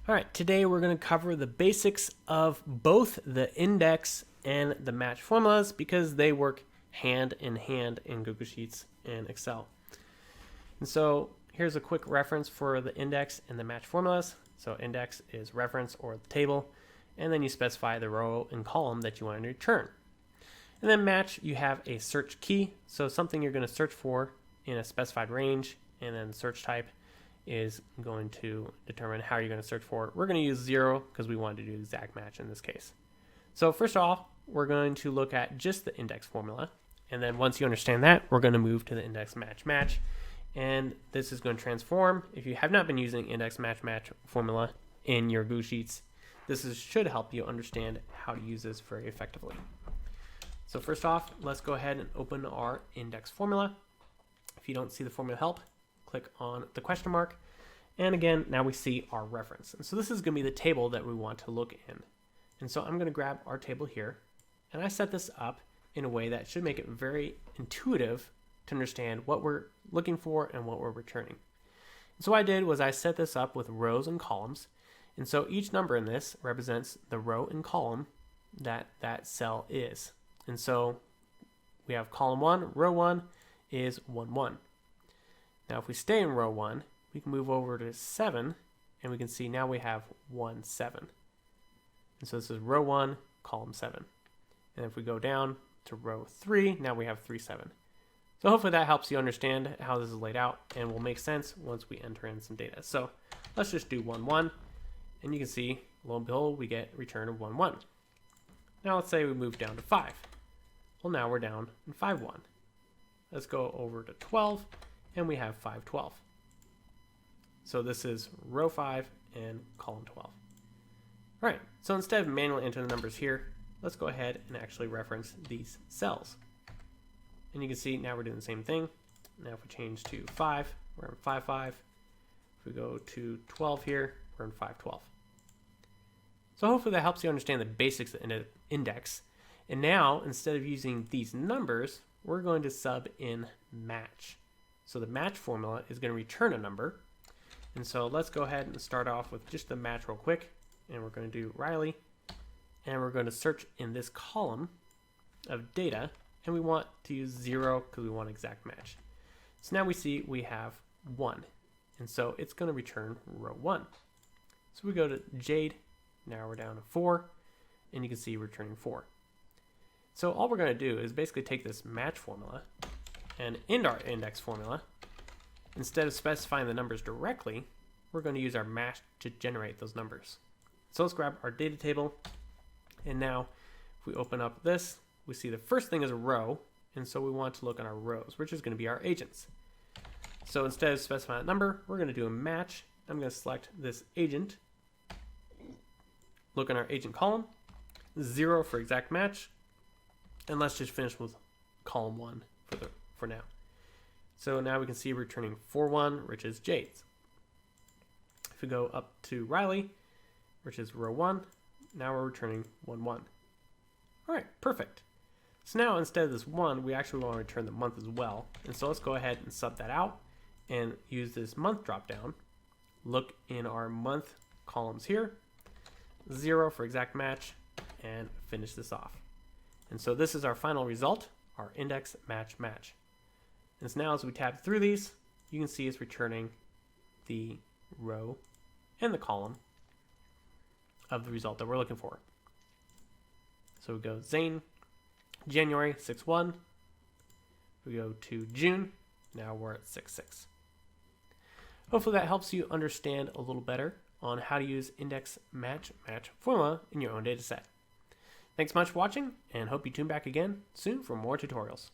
All right, today we're going to cover the basics of both the index and the match formulas because they work hand in hand in Google Sheets and Excel. And so here's a quick reference for the index and the match formulas. So index is reference or the table, and then you specify the row and column that you want to return. And then match, you have a search key, so something you're going to search for in a specified range, and then search type is going to determine how you're going to search for it. We're going to use 0 because we wanted to do exact match in this case. So first off, we're going to look at just the index formula. And then once you understand that, we're going to move to the index match. And this is going to transform. If you have not been using index match formula in your Google Sheets, should help you understand how to use this very effectively. So first off, let's go ahead and open our index formula. If you don't see the formula help, click on the question mark. And again, now we see our reference. And so this is going to be the table that we want to look in. And so I'm going to grab our table here, and I set this up in a way that should make it very intuitive to understand what we're looking for and what we're returning. And so what I did was I set this up with rows and columns. And so each number in this represents the row and column that that cell is. And so we have column 1, row 1 is 1, 1. Now if we stay in row 1, we can move over to 7, and we can see now we have 1, 7. And so this is row 1, column 7. And if we go down to row 3, now we have 3, 7. So hopefully that helps you understand how this is laid out and will make sense once we enter in some data. So let's just do 1, 1, and you can see, lo and behold, we get return of 1, 1. Now let's say we move down to 5. Well, now we're down in 5, 1. Let's go over to 12. And we have 5, 12. So this is row 5 and column 12. All right, so instead of manually entering the numbers here, let's go ahead and actually reference these cells. And you can see now we're doing the same thing. Now if we change to 5, we're in 5, 5. If we go to 12 here, we're in 5, 12. So hopefully that helps you understand the basics of the index. And now, instead of using these numbers, we're going to sub in match. So the match formula is going to return a number. And so let's go ahead and start off with just the match real quick. And we're going to do Riley. And we're going to search in this column of data. And we want to use 0 because we want exact match. So now we see we have 1. And so it's going to return row 1. So we go to Jade. Now we're down to 4. And you can see returning 4. So all we're going to do is basically take this match formula and in our index formula, instead of specifying the numbers directly, we're going to use our match to generate those numbers. So let's grab our data table. And now if we open up this, we see the first thing is a row. And so we want to look at our rows, which is going to be our agents. So instead of specifying a number, we're going to do a match. I'm going to select this agent. Look in our agent column, 0 for exact match. And let's just finish with column 1 for now. So now we can see returning 4, 1, which is Jade's. If we go up to Riley, which is row 1, now we're returning 1, 1. All right, perfect. So now instead of this 1, we actually want to return the month as well. And so let's go ahead and sub that out and use this month dropdown. Look in our month columns here, 0 for exact match, and finish this off. And so this is our final result, our index match. And so now as we tab through these, you can see it's returning the row and the column of the result that we're looking for. So we go Zane, January 6, 1. We go to June, now we're at 6, 6. Hopefully that helps you understand a little better on how to use index match formula in your own data set. Thanks so much for watching, and hope you tune back again soon for more tutorials.